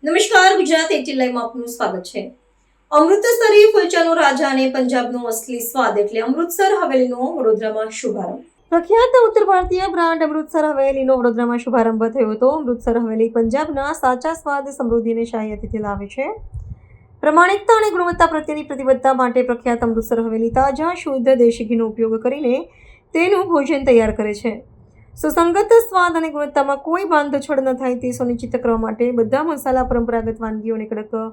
નમસ્કાર, ગુજરાત 18 લાઈવમાં આપનું સ્વાગત છે। અમૃતસરી કુલચાનો રાજા અને પંજાબનો અસલી સ્વાદ એટલે અમૃતસર હવેલીનો વડોદરામાં શુભારંભ। પ્રખ્યાત ઉત્તર ભારતીય બ્રાન્ડ અમૃતસર હવેલીનો વડોદરામાં શુભારંભ થયો હતો। અમૃતસર હવેલી પંજાબના સાચા સ્વાદ, સમૃદ્ધિ અને શાહી અતિથ્ય લાવે છે। પ્રમાણિકતા અને ગુણવત્તા પ્રત્યેની પ્રતિબદ્ધતા માટે પ્રખ્યાત અમૃતસર હવેલી તાજા શુદ્ધ દેશી ઘીનો ઉપયોગ કરીને તેનું ભોજન તૈયાર કરે છે। સુસંગત સ્વાદ અને ગુણવત્તામાં કોઈ બાંધછોડ ન થાય તે સુનિશ્ચિત કરવા માટે બધા મસાલા પરંપરાગત વાનગીઓને કડક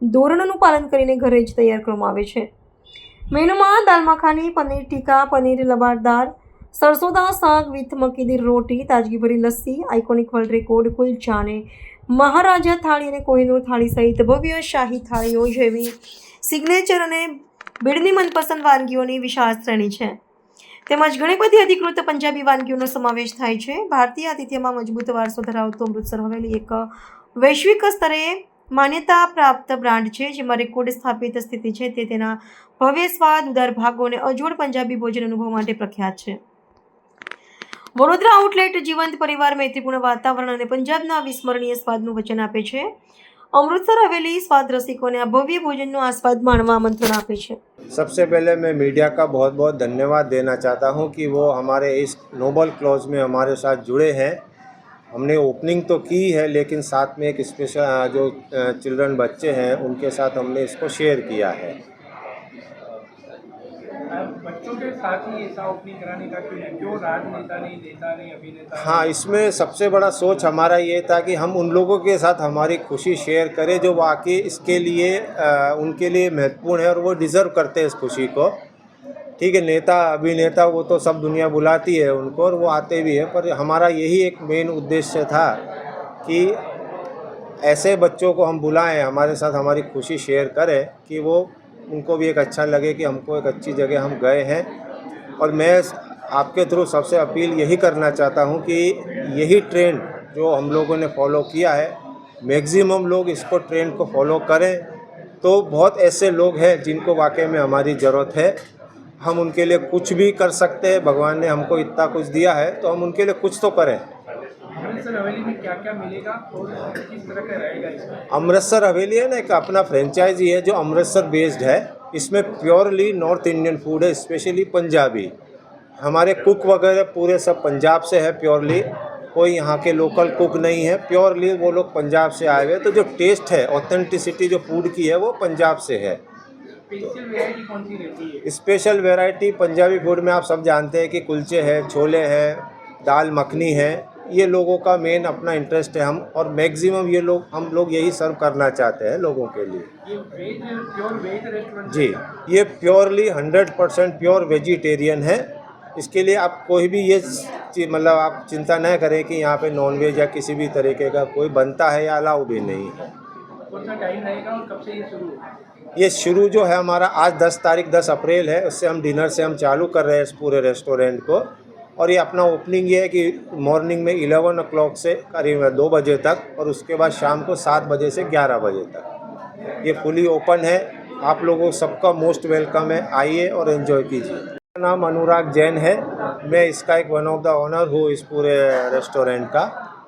ધોરણોનું પાલન કરીને ઘરે જ તૈયાર કરવામાં આવે છે। મેનુમાં દાલ મખાની, પનીર ટીકા, પનીર લબારદાર, સરસોદા શાક વિથ મકીદી રોટી, તાજગીભરી lassi, iconic world record kulcha અને મહારાજા થાળી અને કોહિનૂર થાળી સહિત ભવ્ય શાહી થાળીઓ જેવી સિગ્નેચર અને ભીડની મનપસંદ વાનગીઓની વિશાળ શ્રેણી છે। તેમજ ઘણી બધી અધિકૃત પંજાબી વાનગીઓનો સમાવેશ થાય છે। ભારતીય આતિથ્યમાં મજબૂત વારસો ધરાવતો અમૃતસર હવેલી એક વૈશ્વિક સ્તરે માન્યતા પ્રાપ્ત બ્રાન્ડ છે, જેમાં રેકોર્ડ સ્થાપિત સ્થિતિ છે। તે તેના ભવ્ય સ્વાદ, ઉદાર ભાગો અને અજોડ પંજાબી ભોજન અનુભવ માટે પ્રખ્યાત છે। વડોદરા આઉટલેટ જીવંત પરિવાર, મૈત્રીપૂર્ણ વાતાવરણ અને પંજાબના અવિસ્મરણીય સ્વાદનું વચન આપે છે। अमृतसर हवेली स्वाद रसिकों ने भव्य भोजन नो आस्वाद माणवा आमंत्रण आपे छे। सबसे पहले मैं मीडिया का बहुत बहुत धन्यवाद देना चाहता हूं कि वो हमारे इस नोबल क्लॉज में हमारे साथ जुड़े हैं। हमने ओपनिंग तो की है, लेकिन साथ में एक स्पेशल जो चिल्ड्रन बच्चे हैं उनके साथ हमने इसको शेयर किया है। बच्चों के साथ ही ऐसा ओपनिंग कराने का क्यों राजनेता नहीं, नेता नहीं, अभिनेता? हाँ, इसमें सबसे बड़ा सोच हमारा ये था कि हम उन लोगों के साथ हमारी खुशी शेयर करें जो वाकई इसके लिए उनके लिए महत्वपूर्ण है और वो डिज़र्व करते हैं इस खुशी को। ठीक है, नेता अभिनेता वो तो सब दुनिया बुलाती है उनको और वो आते भी है, पर हमारा यही एक मेन उद्देश्य था कि ऐसे बच्चों को हम बुलाएं, हमारे साथ हमारी खुशी शेयर करें कि वो उनको भी एक अच्छा लगे कि हमको एक अच्छी जगह हम गए हैं। और मैं आपके थ्रू सबसे अपील यही करना चाहता हूं कि यही ट्रेंड जो हम लोगों ने फॉलो किया है, मैक्सिमम लोग इसको ट्रेंड को फॉलो करें। तो बहुत ऐसे लोग हैं जिनको वाकई में हमारी ज़रूरत है। हम उनके लिए कुछ भी कर सकते हैं। भगवान ने हमको इतना कुछ दिया है तो हम उनके लिए कुछ तो करें। अमृतसर हवेली में क्या क्या मिलेगा और किस तरह का रहेगा इसमें? अमृतसर हवेली है ना, एक अपना फ्रेंचाइजी है जो अमृतसर बेस्ड है। इसमें प्योरली नॉर्थ इंडियन फूड है, स्पेशली पंजाबी। हमारे कुक वगैरह पूरे सब पंजाब से है प्योरली, कोई यहाँ के लोकल कुक नहीं है, प्योरली वो लोग पंजाब से आए हुए। तो जो टेस्ट है, ऑथेंटिसिटी जो फूड की है वो पंजाब से है। स्पेशल वैरायटी कौन सी रहती है? स्पेशल वैरायटी पंजाबी फूड में आप सब जानते हैं कि कुलचे हैं, छोले हैं, दाल मखनी है। ये लोगों का मेन अपना इंटरेस्ट है। हम और मैक्सिमम ये लोग हम लोग यही सर्व करना चाहते हैं लोगों के लिए। ये वेज, प्योर वेज रेस्टोरेंट जी, ये प्योरली 100% प्योर वेजिटेरियन है। इसके लिए आप कोई भी ये मतलब आप चिंता न करें कि यहाँ पे नॉनवेज या किसी भी तरीके का कोई बनता है या अलाउ भी नहीं है। कौन सा टाइम रहेगा और कब से ये शुरू? ये शुरू जो है हमारा आज 10 तारीख 10 अप्रैल है, उससे हम डिनर से हम चालू कर रहे हैं इस पूरे रेस्टोरेंट को। और ये अपना ओपनिंग ये है कि मॉर्निंग में 11 o'clock से करीब 2 बजे तक और उसके बाद शाम को 7 बजे से 11 बजे तक ये फुली ओपन है। आप लोगों सबका मोस्ट वेलकम है, आइए और एंजॉय कीजिए। मेरा नाम अनुराग जैन है, मैं इसका एक वन ऑफ द ऑनर हूँ इस पूरे रेस्टोरेंट का।